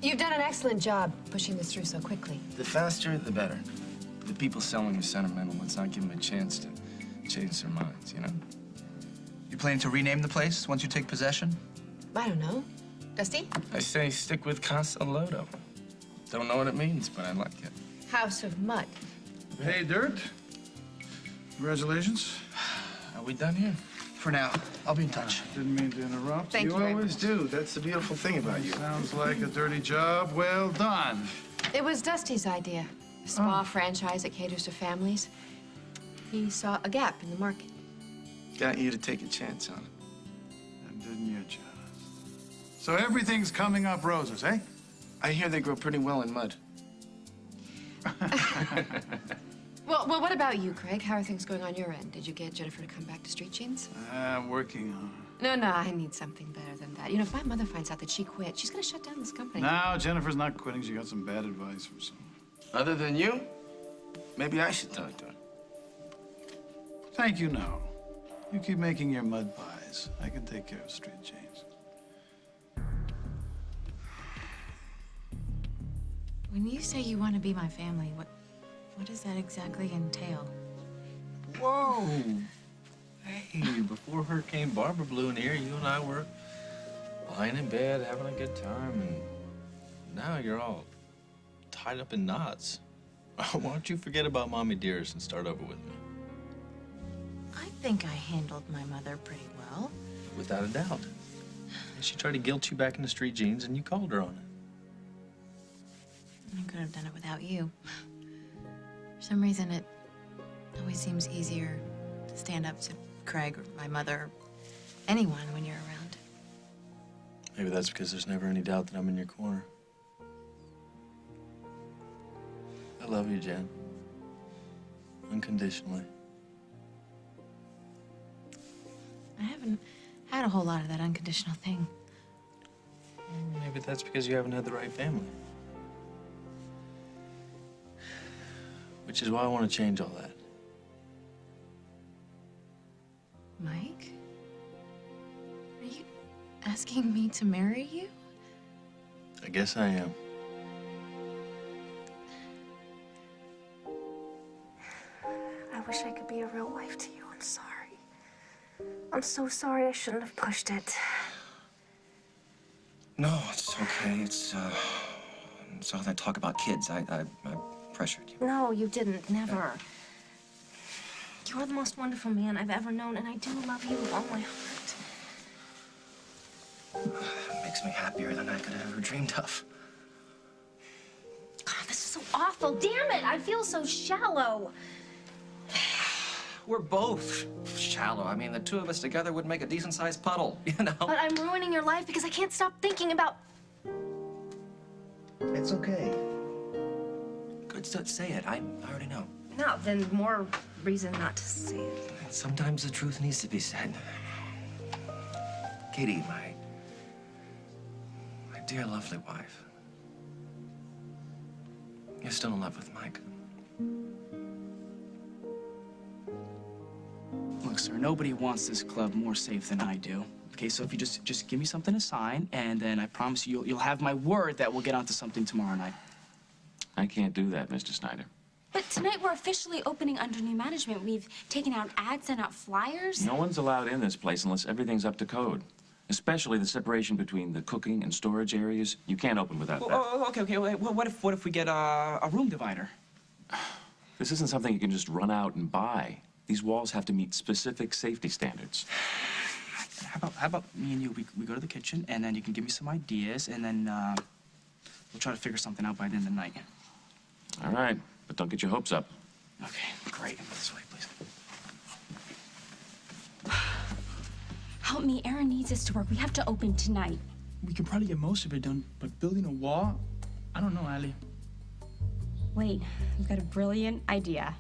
You've done an excellent job pushing this through so quickly. The faster, the better. The people selling are sentimental. Let's not give them a chance to change their minds, you know? You planning to rename the place once you take possession? I don't know. Dusty? I say stick with Casa Lodo. Don't know what it means, but I like it. House of Mud. Hey, Dirt. Congratulations. Are we done here? For now. I'll be in touch. Didn't mean to interrupt. Thank you very always do. That's the beautiful thing about you. Sounds like a dirty job. Well done. It was Dusty's idea. A spa franchise that caters to families. He saw a gap in the market. Got you to take a chance on it. And didn't you just? So everything's coming up roses, eh? I hear they grow pretty well in mud. Well, what about you, Craig? How are things going on your end? Did you get Jennifer to come back to Street Jeans? I'm working on it. No, I need something better than that. You know, if my mother finds out that she quit, she's gonna shut down this company. No, Jennifer's not quitting. She got some bad advice from someone. Other than you, maybe I should talk to her. Thank you, no. You keep making your mud pies. I can take care of Street Jeans. When you say you want to be my family, what does that exactly entail? Whoa! Hey, before Hurricane Barbara blew in here, you and I were lying in bed, having a good time, and now you're all tied up in knots. Why don't you forget about Mommy Dearest and start over with me? I think I handled my mother pretty well. Without a doubt. She tried to guilt you back into Street Jeans, and you called her on it. I could have done it without you. For some reason, it always seems easier to stand up to Craig or my mother or anyone when you're around. Maybe that's because there's never any doubt that I'm in your corner. I love you, Jen. Unconditionally. I haven't had a whole lot of that unconditional thing. Maybe that's because you haven't had the right family. Which is why I want to change all that. Mike? Are you asking me to marry you? I guess I am. I wish I could be a real wife to you. I'm sorry. I'm so sorry. I shouldn't have pushed it. No, it's okay. It's all that talk about kids. I pressured you. No, you didn't. Never. You're the most wonderful man I've ever known, and I do love you with all my heart. It makes me happier than I could have ever dreamed of. God, this is so awful. Damn it! I feel so shallow. We're both shallow. I mean, the two of us together would make a decent-sized puddle, you know? But I'm ruining your life because I can't stop thinking about... It's okay. Good, say it. I already know. No, then more reason not to say it. Sometimes the truth needs to be said. Katie, my dear, lovely wife. You're still in love with Mike. Look, sir, nobody wants this club more safe than I do. Okay, so if you just give me something to sign, and then I promise you, you'll have my word that we'll get onto something tomorrow night. I can't do that, Mr. Snyder. But tonight we're officially opening under new management. We've taken out ads, sent out flyers. No one's allowed in this place unless everything's up to code. Especially the separation between the cooking and storage areas. You can't open without that. Oh, okay. Well, what if we get a room divider? This isn't something you can just run out and buy. These walls have to meet specific safety standards. How about me and you, we go to the kitchen, and then you can give me some ideas, and then we'll try to figure something out by the end of the night. All right, but don't get your hopes up. Okay, great. This way, please. Help me, Aaron needs us to work. We have to open tonight. We can probably get most of it done, but building a wall, I don't know, Allie. Wait, I've got a brilliant idea.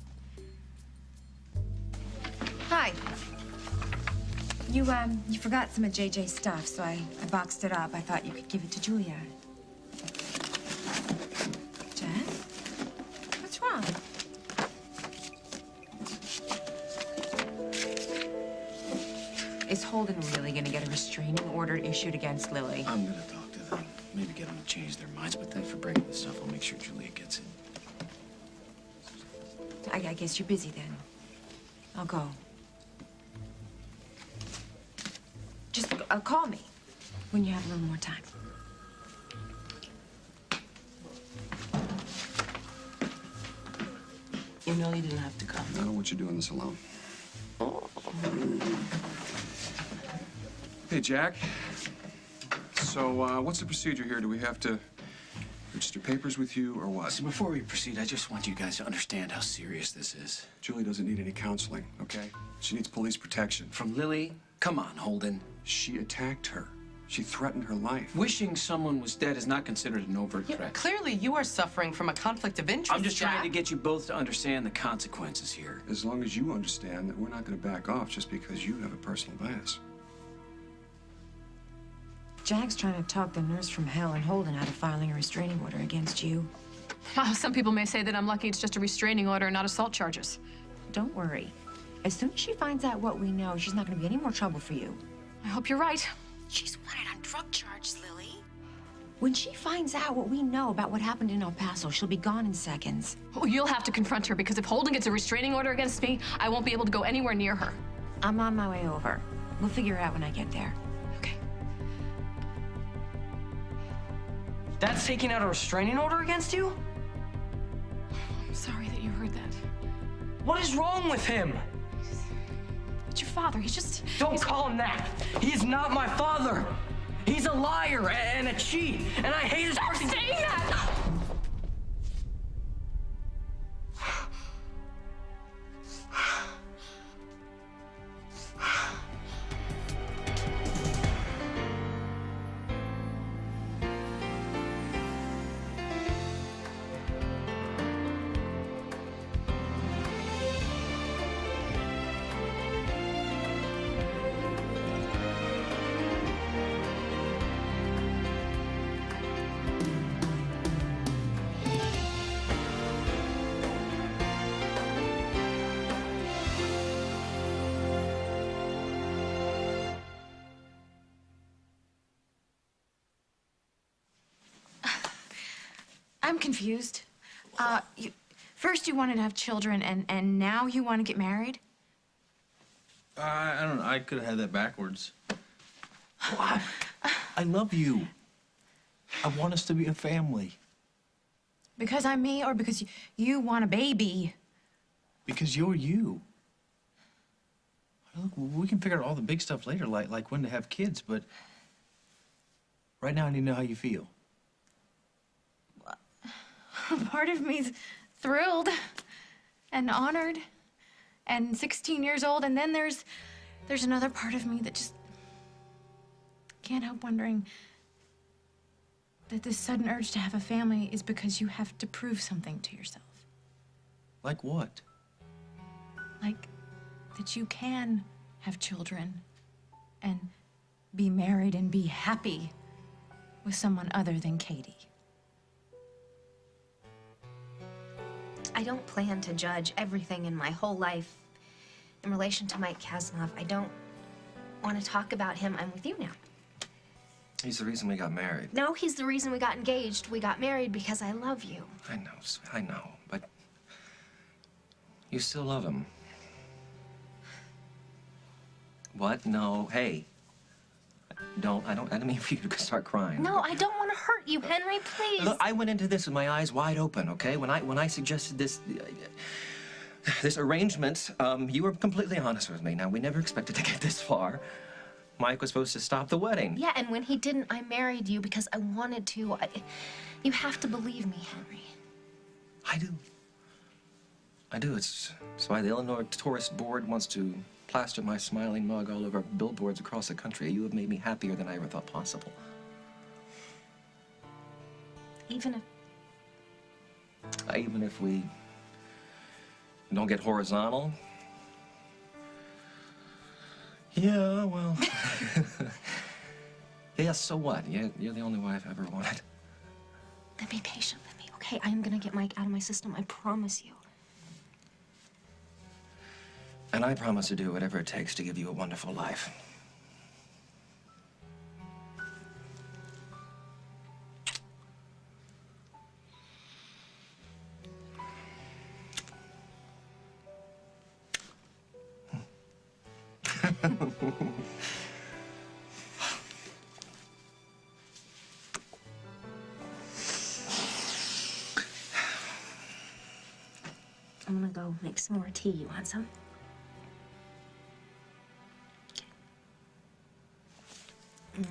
Hi. You forgot some of JJ's stuff, so I boxed it up. I thought you could give it to Julia. Jen? What's wrong? Is Holden really gonna get a restraining order issued against Lily? I'm gonna talk to them. maybe get them to change their minds, but then for breaking the stuff, I'll make sure Julia gets it. I guess you're busy then. I'll go. Just call me when you have a little more time. You know you didn't have to come. I don't want you doing this alone. Hey, Jack. So, what's the procedure here? Do we have to register papers with you or what? So before we proceed, I just want you guys to understand how serious this is. Julie doesn't need any counseling, okay? She needs police protection. From Lily? Come on, Holden. She attacked her. She threatened her life. Wishing someone was dead is not considered an overt threat. Clearly, you are suffering from a conflict of interest, I'm just trying Jack. to get you both to understand the consequences here. As long as you understand that we're not going to back off just because you have a personal bias. Jack's trying to talk the nurse from hell and Holden out of filing a restraining order against you. Some people may say that I'm lucky it's just a restraining order and not assault charges. Don't worry. As soon as she finds out what we know, she's not going to be any more trouble for you. I hope you're right. She's wanted on drug charges, Lily. When she finds out what we know about what happened in El Paso, she'll be gone in seconds. Oh, you'll have to confront her because if Holden gets a restraining order against me, I won't be able to go anywhere near her. I'm on my way over. We'll figure it out when I get there. Dad's taking out a restraining order against you? I'm sorry that you heard that. What is wrong with him? It's your father. He's just... Don't call him that. He is not my father. He's a liar and a cheat, and I hate his... Stop saying that! I'm confused. First you wanted to have children, and now you want to get married? I don't know. I could have had that backwards. What? I love you. I want us to be a family. Because I'm me, or because you want a baby? Because you're you. Look, we can figure out all the big stuff later, like when to have kids, but right now I need to know how you feel. Part of me's thrilled and honored and 16 years old, and then there's another part of me that just can't help wondering that this sudden urge to have a family is because you have to prove something to yourself. Like what? Like that you can have children and be married and be happy with someone other than Katie. I don't plan to judge everything in my whole life in relation to Mike Kasnov. I don't want to talk about him. I'm with you now. He's the reason we got married. No, he's the reason we got engaged. We got married because I love you. I know, but you still love him. What? No, hey. I don't mean for you to start crying. No, I don't want to hurt you, Henry, please. Look, I went into this with my eyes wide open, okay? When I suggested this arrangement, you were completely honest with me. Now, we never expected to get this far. Mike was supposed to stop the wedding. Yeah, and when he didn't, I married you because I wanted to. You have to believe me, Henry. I do. I do. It's why the Illinois Tourist Board wants to plaster my smiling mug all over billboards across the country. You have made me happier than I ever thought possible. Even if we don't get horizontal. Yeah, well. Yeah, so what? You're the only wife I ever wanted. Then be patient with me, okay? I am gonna get Mike out of my system, I promise you. And I promise to do whatever it takes to give you a wonderful life. I'm gonna go make some more tea. You want some? Okay.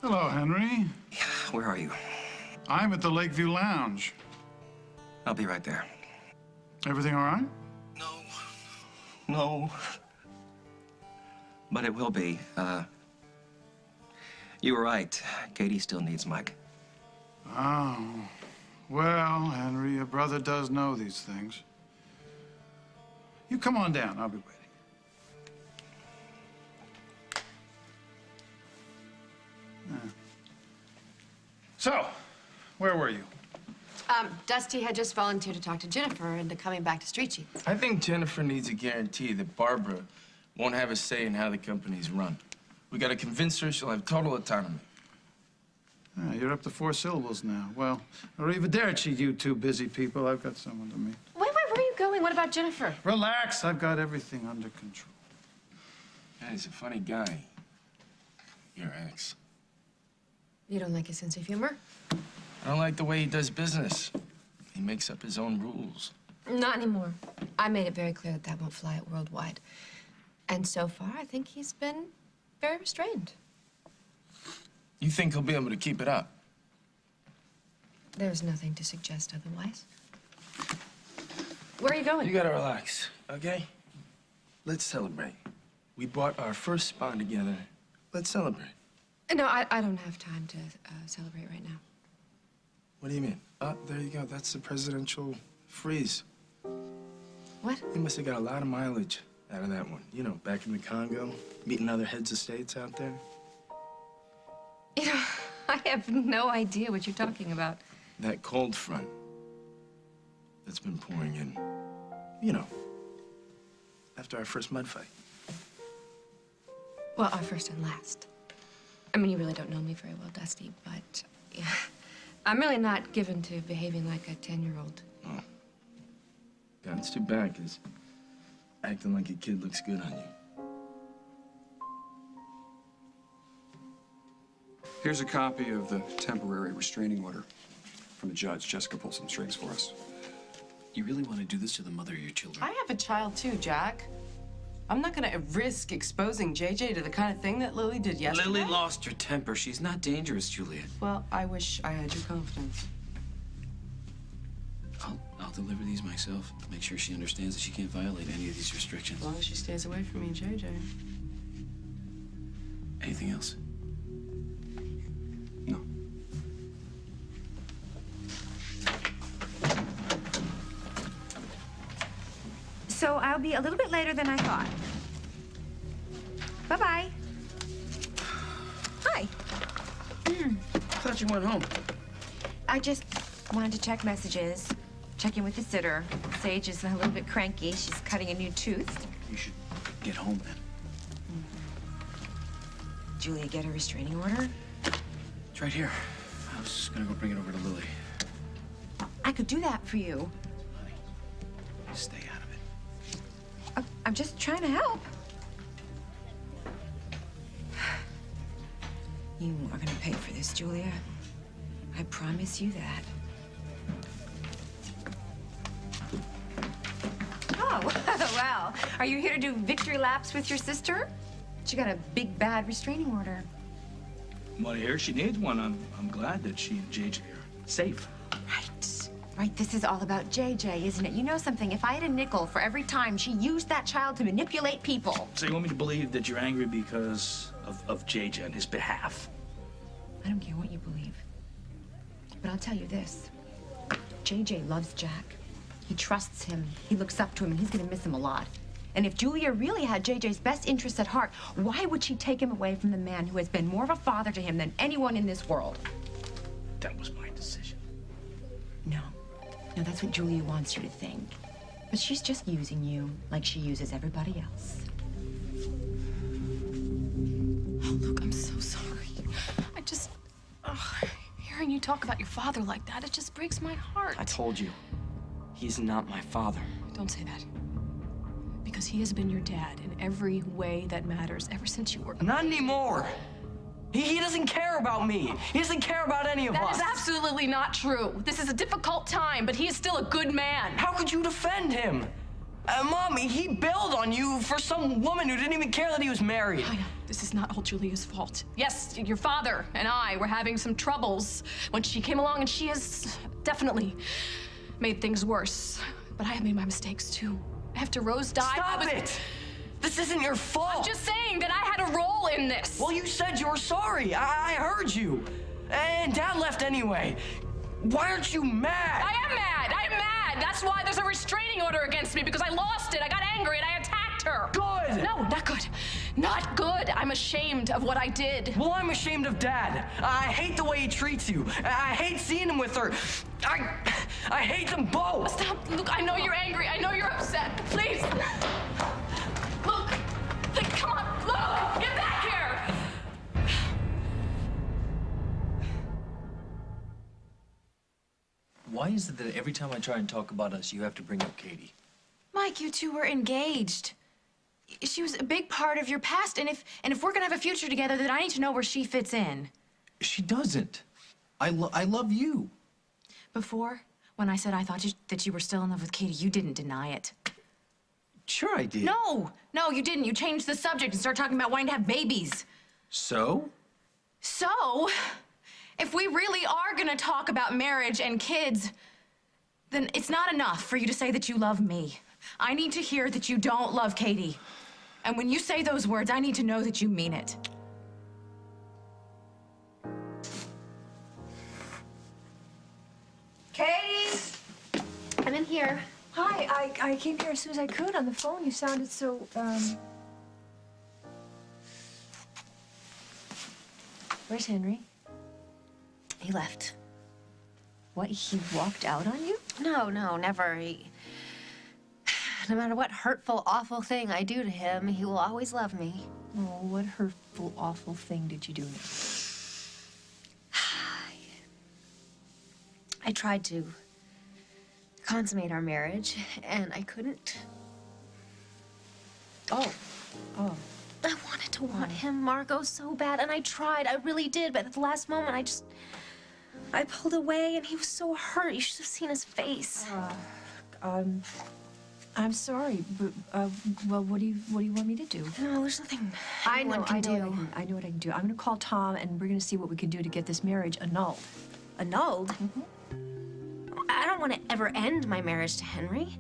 Hello, Henry. Where are you? I'm at the Lakeview Lounge. I'll be right there. Everything all right? No. But it will be. You were right. Katie still needs Mike. Oh. Well, Henry, your brother does know these things. You come on down. I'll be waiting. So, where were you? Dusty had just volunteered to talk to Jennifer into coming back to Street Chief. I think Jennifer needs a guarantee that Barbara won't have a say in how the company's run. We gotta convince her she'll have total autonomy. You're up to 4 syllables now. Well, arrivederci, you two busy people. I've got someone to meet. Wait, where are you going? What about Jennifer? Relax. I've got everything under control. Yeah, he's a funny guy. Your ex. You don't like his sense of humor? I don't like the way he does business. He makes up his own rules. Not anymore. I made it very clear that that won't fly at Worldwide. And so far, I think he's been very restrained. You think he'll be able to keep it up? There's nothing to suggest otherwise. Where are you going? You gotta relax, okay? Let's celebrate. We bought our first spot together. Let's celebrate. No, I don't have time to celebrate right now. What do you mean? There you go. That's the presidential freeze. What? You must have got a lot of mileage out of that one. You know, back in the Congo, meeting other heads of states out there. You know, I have no idea what you're talking about. That cold front that's been pouring in. You know, after our first mud fight. Well, our first and last. I mean, you really don't know me very well, Dusty, but yeah, I'm really not given to behaving like a 10-year-old. Oh. Yeah, it's too bad, 'cause acting like a kid looks good on you. Here's a copy of the temporary restraining order from the judge. Jessica pulled some strings for us. You really want to do this to the mother of your children? I have a child too, Jack. I'm not gonna risk exposing JJ to the kind of thing that Lily did yesterday. Lily lost her temper. She's not dangerous, Juliet. Well, I wish I had your confidence. I'll deliver these myself. Make sure she understands that she can't violate any of these restrictions. As long as she stays away from me and JJ. Anything else? No. So I'll be a little bit later than I thought. Bye-bye. Hi. I thought you went home. I just wanted to check messages, check in with the sitter. Sage is a little bit cranky. She's cutting a new tooth. You should get home then. Julia get a restraining order? It's right here. I was just gonna go bring it over to Lily. I could do that for you. Stay out of it. I'm just trying to help. You are gonna pay for this, Julia. I promise you that. Oh, well. Are you here to do victory laps with your sister? She got a big, bad restraining order. Well, I hear she needs one. I'm glad that she and JJ are safe. Right, this is all about JJ, isn't it? You know something? If I had a nickel for every time she used that child to manipulate people. So you want me to believe that you're angry because of JJ on his behalf? I don't care what you believe. But I'll tell you this. JJ loves Jack. He trusts him. He looks up to him, and he's gonna miss him a lot. And if Julia really had JJ's best interests at heart, why would she take him away from the man who has been more of a father to him than anyone in this world? That was my decision. No. No, that's what Julia wants you to think. But she's just using you like she uses everybody else. Oh, look, I'm so sorry. I just... hearing you talk about your father like that, it just breaks my heart. I told you, he's not my father. Don't say that. Because he has been your dad in every way that matters ever since you were... Not anymore. He doesn't care about me. He doesn't care about any of us. That is absolutely not true. This is a difficult time, but he is still a good man. How could you defend him? Mommy, he bailed on you for some woman who didn't even care that he was married. I know. This is not all Julia's fault. Yes, your father and I were having some troubles when she came along, and she has definitely made things worse. But I have made my mistakes, too. After Rose died, Stop it! This isn't your fault. I'm just saying that I had a role in this. Well, you said you were sorry. I heard you. And Dad left anyway. Why aren't you mad? I am mad. I am mad. That's why there's a restraining order against me, because I lost it. I got angry and I attacked her. Good. No, not good. Not good. I'm ashamed of what I did. Well, I'm ashamed of Dad. I hate the way he treats you. I hate seeing him with her. I hate them both. Stop. Look, I know you're angry. I know you're upset. Please. Look. Come on. Look. Get back here. Why is it that every time I try and talk about us, you have to bring up Katie? Mike, you two were engaged. She was a big part of your past, and if we're gonna have a future together, then I need to know where she fits in. She doesn't. I love you. Before, when I said I thought that you were still in love with Katie, you didn't deny it. Sure I did. No, you didn't. You changed the subject and started talking about wanting to have babies. So? So, if we really are gonna talk about marriage and kids, then it's not enough for you to say that you love me. I need to hear that you don't love Katie. And when you say those words, I need to know that you mean it. Katie! I'm in here. Hi, I came here as soon as I could on the phone. You sounded so, Where's Henry? He left. What, he walked out on you? No, never. No matter what hurtful, awful thing I do to him, he will always love me. Oh, what hurtful, awful thing did you do? I tried to consummate our marriage, and I couldn't. Oh. I wanted to want him, Margot, so bad, and I tried. I really did, but at the last moment, I pulled away, and he was so hurt. You should have seen his face. I'm sorry, but, well, what do you want me to do? No, there's nothing I know anyone can do. I know what I can do. I'm gonna call Tom, and we're gonna see what we can do to get this marriage annulled. Annulled? Mm-hmm. I don't want to ever end my marriage to Henry.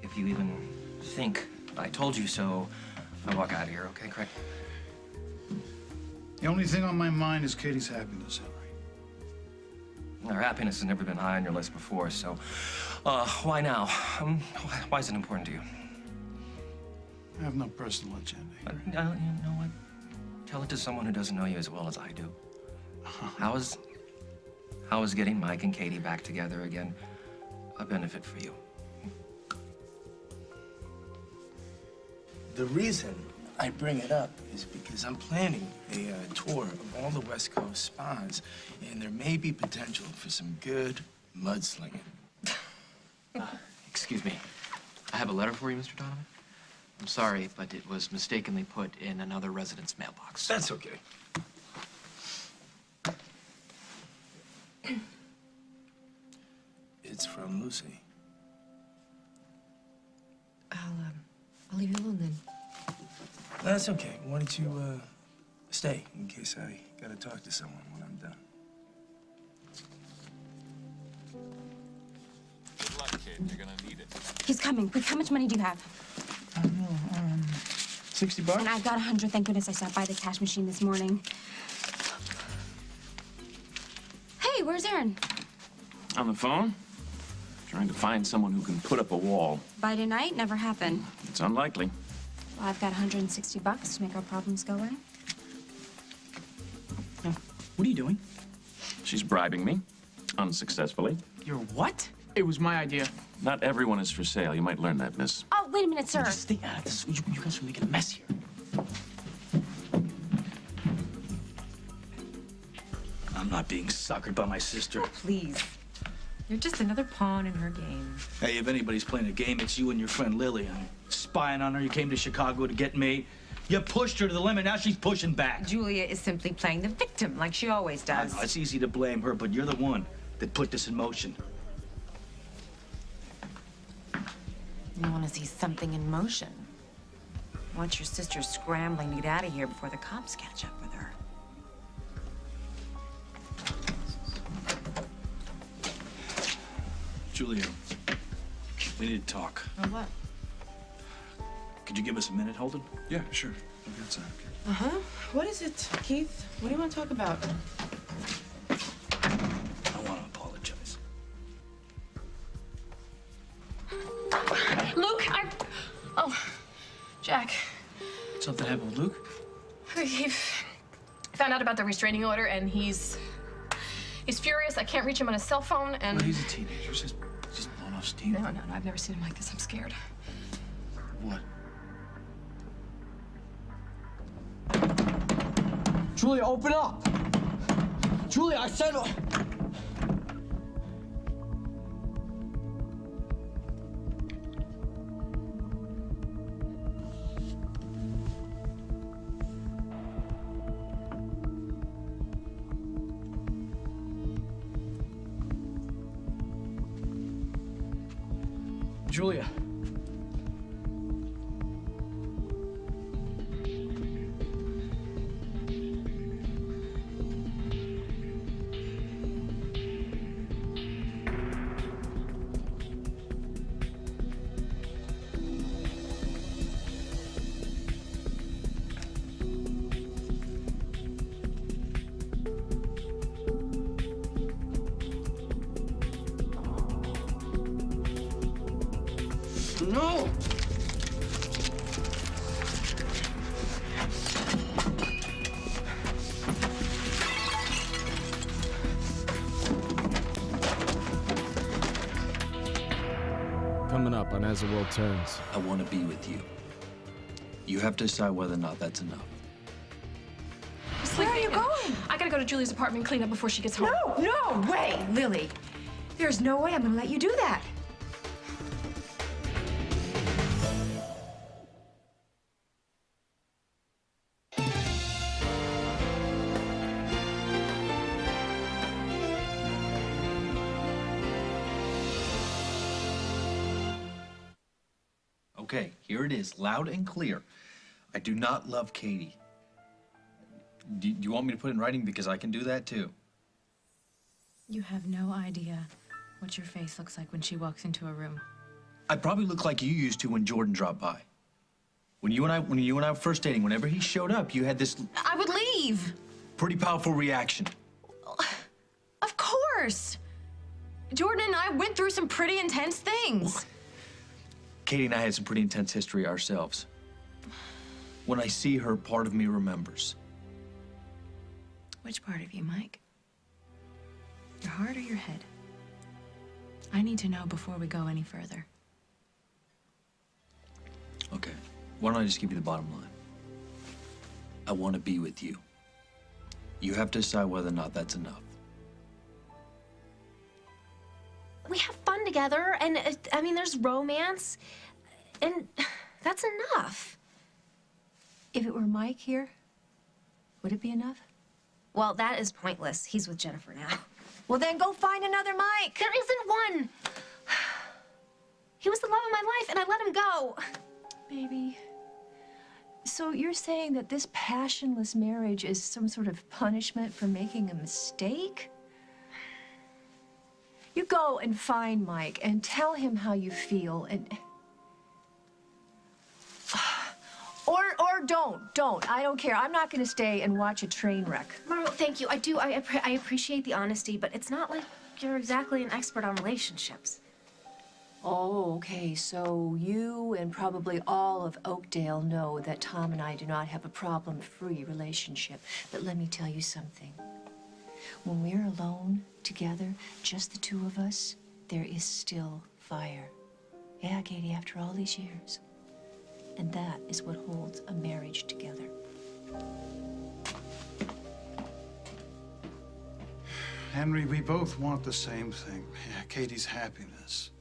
If you even think I told you so, I walk out of here, okay, Craig? The only thing on my mind is Katie's happiness, Henry. Our happiness has never been high on your list before, so why now? Why is it important to you? I have no personal agenda. You know what? Tell it to someone who doesn't know you as well as I do. How is getting Mike and Katie back together again a benefit for you? The reason I bring it up is because I'm planning a tour of all the West Coast spas, and there may be potential for some good mudslinging. Excuse me. I have a letter for you, Mr. Donovan. I'm sorry, but it was mistakenly put in another resident's mailbox. That's okay. It's from Lucy. I'll leave you alone then. That's okay. Why don't you stay in case I gotta talk to someone when I'm done. Good luck, kid. You're gonna need it. He's coming. Quick, how much money do you have? $60? And I've got 100. Thank goodness I stopped by the cash machine this morning. Hey, where's Aaron? On the phone? Trying to find someone who can put up a wall. By tonight? Never happened. It's unlikely. Well, I've got $160 to make our problems go away. What are you doing? She's bribing me, unsuccessfully. You're what? It was my idea. Not everyone is for sale. You might learn that, miss. Oh, wait a minute, sir. Just stay out of this. You guys are making a mess here. I'm not being suckered by my sister. Oh, please. You're just another pawn in her game. Hey, if anybody's playing a game, it's you and your friend Lily. I'm spying on her. You came to Chicago to get me. You pushed her to the limit. Now she's pushing back. Julia is simply playing the victim like she always does. I know, it's easy to blame her, but you're the one that put this in motion. You want to see something in motion. Want your sister scrambling to get out of here before the cops catch up with her. Julia, we need to talk. Oh, what? Could you give us a minute, Holden? Yeah, sure. I'll get outside. Uh-huh. What is it, Keith? What do you want to talk about? I want to apologize. Luke, Oh, Jack. Something happened with Luke? He found out about the restraining order, and he's furious. I can't reach him on his cell phone, and... Well, he's a teenager. Just blown off steam. No, I've never seen him like this. I'm scared. What? Julia, open up! Julia, I said... Julia. No! Coming up on As the World Turns. I want to be with you. You have to decide whether or not that's enough. Where are you going? I gotta go to Julie's apartment and clean up before she gets home. No way, Lily. There's no way I'm gonna let you do that. Okay, here it is, loud and clear. I do not love Katie. Do you want me to put it in writing? Because I can do that too. You have no idea what your face looks like when she walks into a room. I probably look like you used to when Jordan dropped by. When you and I were first dating, whenever he showed up, you had this I would leave. pretty powerful reaction. Of course. Jordan and I went through some pretty intense things. Katie and I had some pretty intense history ourselves. When I see her, part of me remembers. Which part of you, Mike? Your heart or your head? I need to know before we go any further. Okay, why don't I just give you the bottom line? I want to be with you. You have to decide whether or not that's enough. We have fun together, and I mean, there's romance, and that's enough. If it were Mike here, would it be enough? Well, that is pointless. He's with Jennifer now. Well, then go find another Mike. There isn't one. He was the love of my life, and I let him go. Baby. So you're saying that this passionless marriage is some sort of punishment for making a mistake? You go and find Mike and tell him how you feel and... Or don't. I don't care. I'm not going to stay and watch a train wreck. Margot, thank you. I appreciate the honesty, but it's not like you're exactly an expert on relationships. Oh, okay. So you and probably all of Oakdale know that Tom and I do not have a problem-free relationship. But let me tell you something. When we're alone together, just the two of us, there is still fire. Yeah, Katie, after all these years. And that is what holds a marriage together. Henry, we both want the same thing. Yeah, Katie's happiness.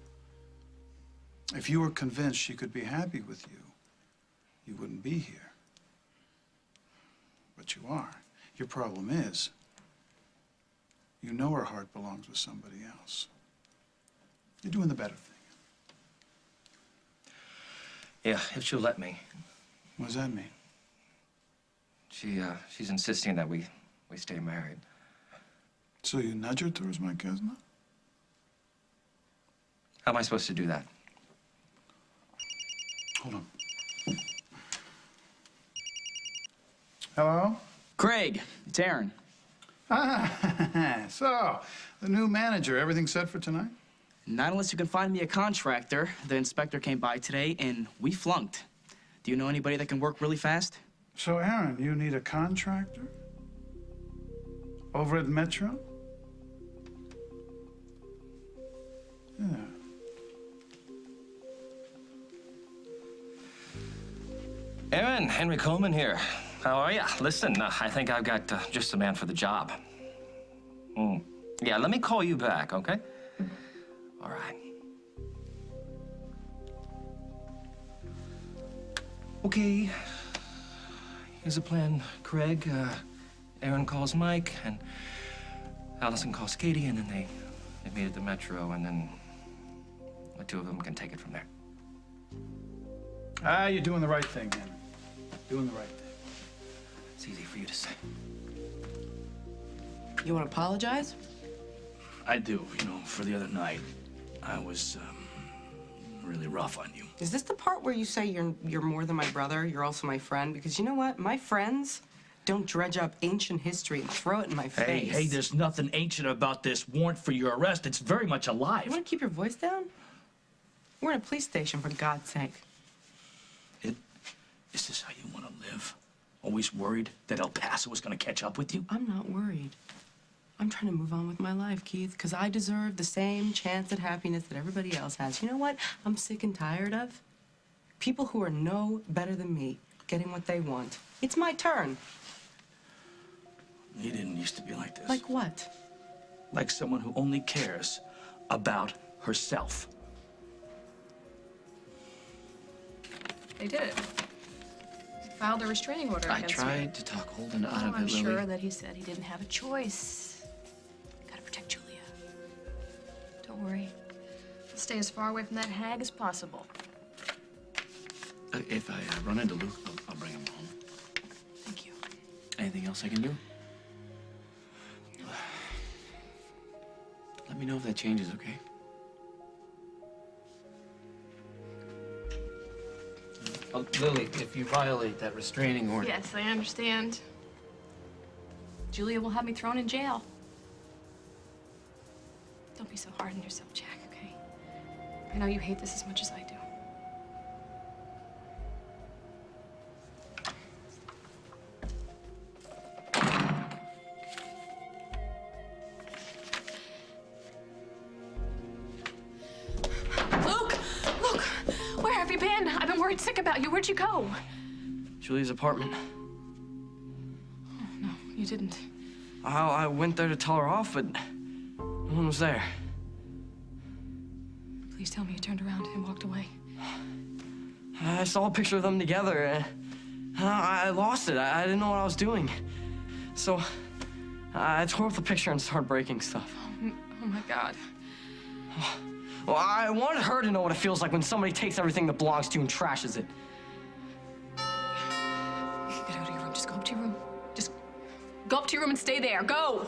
If you were convinced she could be happy with you, you wouldn't be here. But you are. Your problem is, you know her heart belongs with somebody else. You're doing the better thing. Yeah, if she'll let me. What does that mean? She's insisting that we stay married. So you nudge her towards my cousin? How am I supposed to do that? Hold on. Hello? Craig, it's Aaron. Ah, so, the new manager, everything set for tonight? Not unless you can find me a contractor. The inspector came by today, and we flunked. Do you know anybody that can work really fast? So, Aaron, you need a contractor? Over at Metro? Yeah. Aaron, Henry Coleman here. How are ya? Listen, I think I've got just the man for the job. Yeah, let me call you back, okay? All right. Okay. Here's a plan, Craig. Aaron calls Mike, and Allison calls Katie, and then they meet at the Metro, and then the two of them can take it from there. Ah, you're doing the right thing, Henry. Doing the right thing. It's easy for you to say. You want to apologize? I do, for the other night. I was, really rough on you. Is this the part where you say you're more than my brother, you're also my friend? Because you know what? My friends don't dredge up ancient history and throw it in my face. Hey, there's nothing ancient about this warrant for your arrest. It's very much alive. You want to keep your voice down? We're in a police station, for God's sake. Is this how you want to live? Always worried that El Paso was going to catch up with you? I'm not worried. I'm trying to move on with my life, Keith, because I deserve the same chance at happiness that everybody else has. You know what I'm sick and tired of? People who are no better than me getting what they want. It's my turn. You didn't used to be like this. Like what? Like someone who only cares about herself. They did it. Filed a restraining order I against tried me. to talk Holden out of I'm it, Lily. sure that he said he didn't have a choice. Gotta protect Julia. Don't worry. I'll stay as far away from that hag as possible. If I run into Luke, I'll bring him home. Thank you. Anything else I can do? Let me know if that changes, okay? Oh, Lily, if you violate that restraining order... Yes, I understand. Julia will have me thrown in jail. Don't be so hard on yourself, Jack, okay? I know you hate this as much as I do. Sick about you. Where'd you go? Julia's apartment. Oh, no, you didn't. I went there to tell her off, but no one was there. Please tell me you turned around and walked away. I saw a picture of them together. I lost it. I didn't know what I was doing. So I tore up the picture and started breaking stuff. Oh my God. Well, I wanted her to know what it feels like when somebody takes everything that belongs to you and trashes it. Get out of your room. Just go up to your room. Just go up to your room and stay there. Go!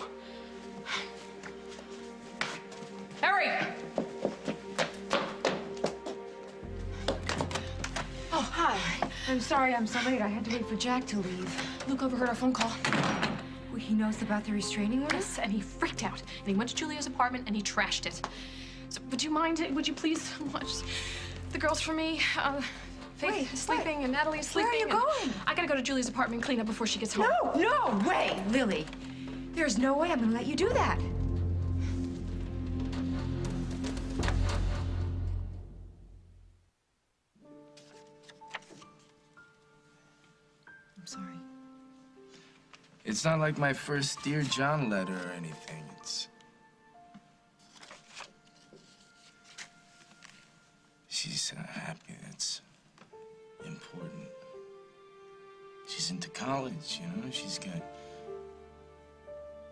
Hurry! Oh, hi. I'm sorry I'm so late. I had to wait for Jack to leave. Luke overheard our phone call. Well, he knows about the restraining order? Yes, and he freaked out. And he went to Julia's apartment and he trashed it. So would you please watch the girls for me? Faith is sleeping and Natalie is sleeping. Where are you going? I gotta go to Julia's apartment and clean up before she gets home. No way, Lily. There's no way I'm gonna let you do that. I'm sorry. It's not like my first Dear John letter or anything. She's happy. That's important. She's into college, you know? She's got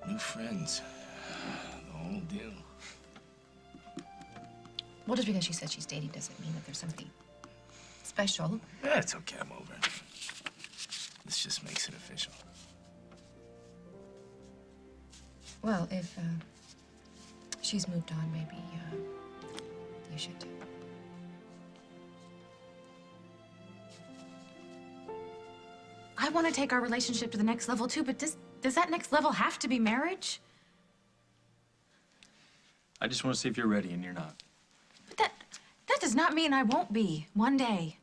new friends. The whole deal. Well, just because she said she's dating doesn't mean that there's something special. Yeah, it's okay. I'm over it. This just makes it official. Well, if she's moved on, maybe you should too. I want to take our relationship to the next level too, but does that next level have to be marriage? I just want to see if you're ready, and you're not. But that does not mean I won't be one day.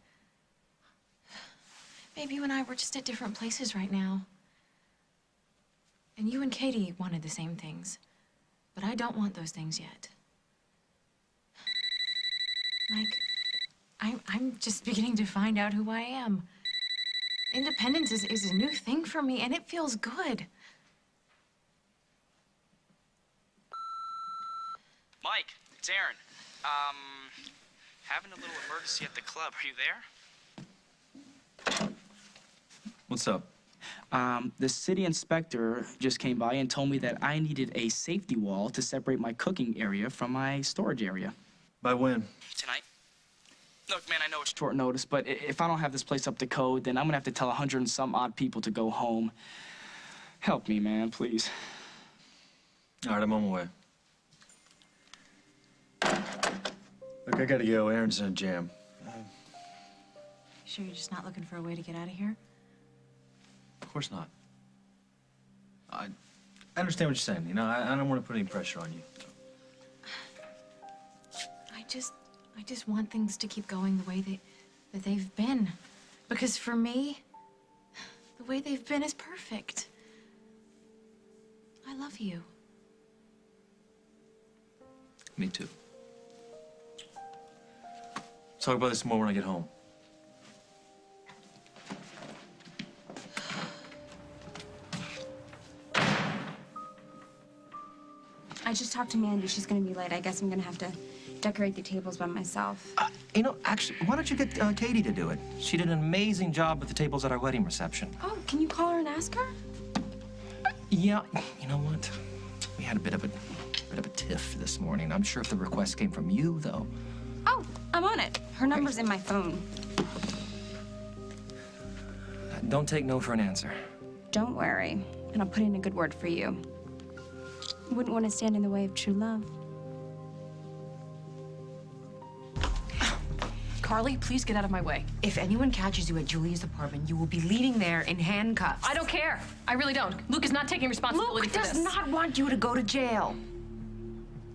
Maybe you and I were just at different places right now. And you and Katie wanted the same things, but I don't want those things yet. Mike, I'm just beginning to find out who I am. Independence is a new thing for me, and it feels good. Mike, it's Aaron. Having a little emergency at the club. Are you there? What's up? The city inspector just came by and told me that I needed a safety wall to separate my cooking area from my storage area. By when? Tonight. Look, man, I know it's short notice, but if I don't have this place up to code, then I'm gonna have to tell 100 and some odd people to go home. Help me, man, please. All right, I'm on my way. Look, I gotta go. Aaron's in a jam. Sure you're just not looking for a way to get out of here? Of course not. I understand what you're saying. You know, I don't want to put any pressure on you. I just want things to keep going the way that they've been. Because for me, the way they've been is perfect. I love you. Me too. Let's talk about this more when I get home. I just talked to Mandy. She's gonna be late. I guess I'm gonna have to decorate the tables by myself. You know, actually, why don't you get Katie to do it? She did an amazing job with the tables at our wedding reception. Oh, can you call her and ask her? Yeah, you know what? We had a bit of a tiff this morning. I'm sure if the request came from you, though. Oh, I'm on it. Her number's in my phone. Don't take no for an answer. Don't worry, and I'll put in a good word for you. Wouldn't want to stand in the way of true love. Carly, please get out of my way. If anyone catches you at Julia's apartment, you will be leaving there in handcuffs. I don't care. I really don't. Luke is not taking responsibility for this. Luke does not want you to go to jail.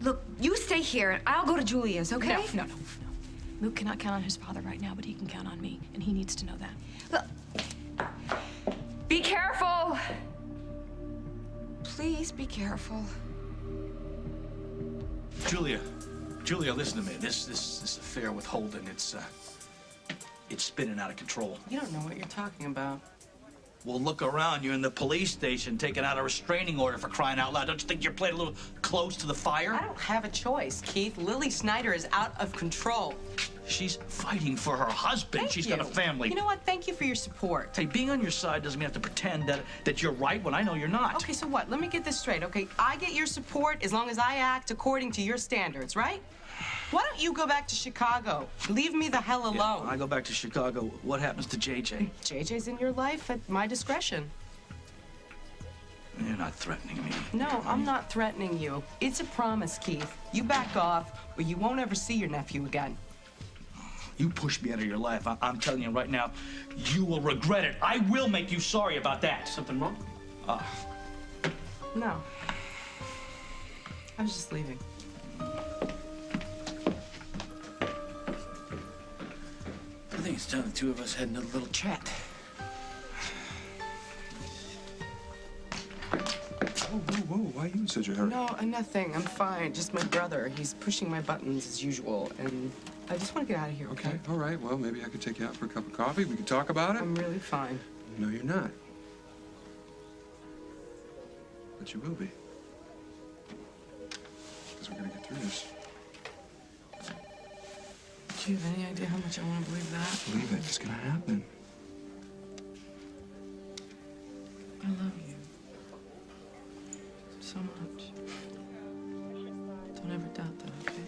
Look, you stay here, and I'll go to Julia's, okay? No. Luke cannot count on his father right now, but he can count on me, and he needs to know that. Look, be careful. Please be careful. Julia, listen to me. This affair with Holden, it's spinning out of control. You don't know what you're talking about. Well, look around. You're in the police station taking out a restraining order for crying out loud. Don't you think you're playing a little close to the fire? I don't have a choice, Keith. Lily Snyder is out of control. She's fighting for her husband. She's got a family. You know what? Thank you for your support. Hey, being on your side doesn't mean I have to pretend that you're right when I know you're not. Okay, so what? Let me get this straight, okay? I get your support as long as I act according to your standards, right? Why don't you go back to Chicago? Leave me the hell alone. Yeah, when I go back to Chicago, what happens to JJ? JJ's in your life at my discretion. You're not threatening me. No, I'm not threatening you. It's a promise, Keith. You back off, or you won't ever see your nephew again. You pushed me out of your life. I'm telling you right now, you will regret it. I will make you sorry about that. Something wrong? No. I was just leaving. I think it's time the two of us had another little chat. Whoa, why are you in such a hurry? No, nothing. I'm fine. Just my brother. He's pushing my buttons as usual, and I just want to get out of here, okay? All right, well, maybe I could take you out for a cup of coffee. We could talk about it. I'm really fine. No, you're not. But you will be. Because we're going to get through this. Do you have any idea how much I want to believe that? Believe it. It's going to happen. I love you. So much. Don't ever doubt that, okay?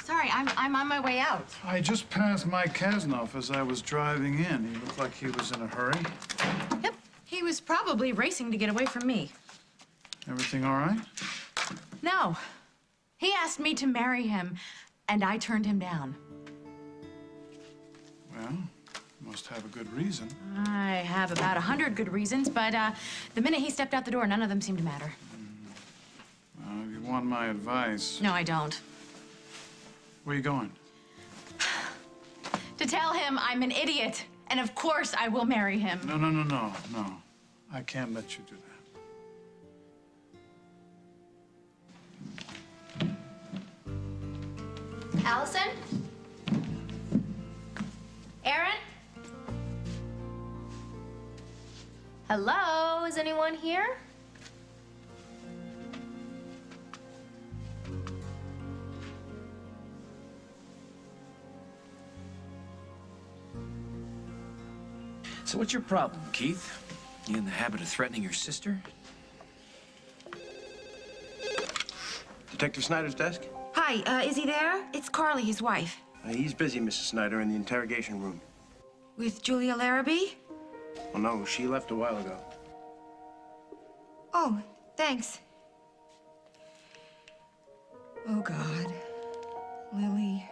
Sorry, I'm on my way out. I just passed Mike Kasnoff as I was driving in. He looked like he was in a hurry. Yep, he was probably racing to get away from me. Everything all right? No, he asked me to marry him, and I turned him down. Well, must have a good reason. I have about 100 good reasons, but the minute he stepped out the door, none of them seemed to matter. If you want my advice... No, I don't. Where are you going? To tell him I'm an idiot, and of course I will marry him. No. I can't let you do that. Allison? Aaron? Hello? Is anyone here? So what's your problem, Keith? You in the habit of threatening your sister? Detective Snyder's desk? Hi, is he there? It's Carly, his wife. He's busy, Mrs. Snyder, in the interrogation room. With Julia Larrabee? Well, no, she left a while ago. Oh, thanks. Oh, God. Lily.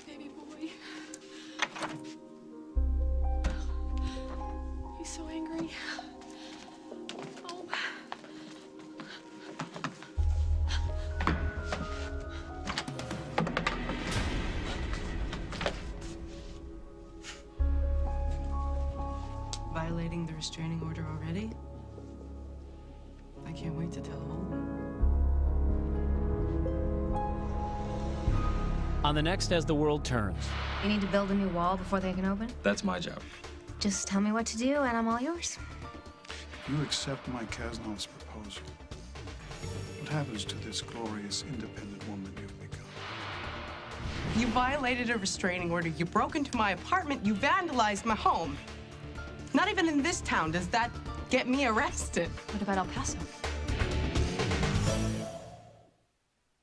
Baby boy. He's so angry. Oh. Violating the restraining order already? I can't wait to tell Holden. On the next As the World Turns. You need to build a new wall before they can open? That's my job. Just tell me what to do, and I'm all yours. You accept Mike Kasnoff's proposal. What happens to this glorious, independent woman you've become? You violated a restraining order. You broke into my apartment. You vandalized my home. Not even in this town does that get me arrested. What about El Paso?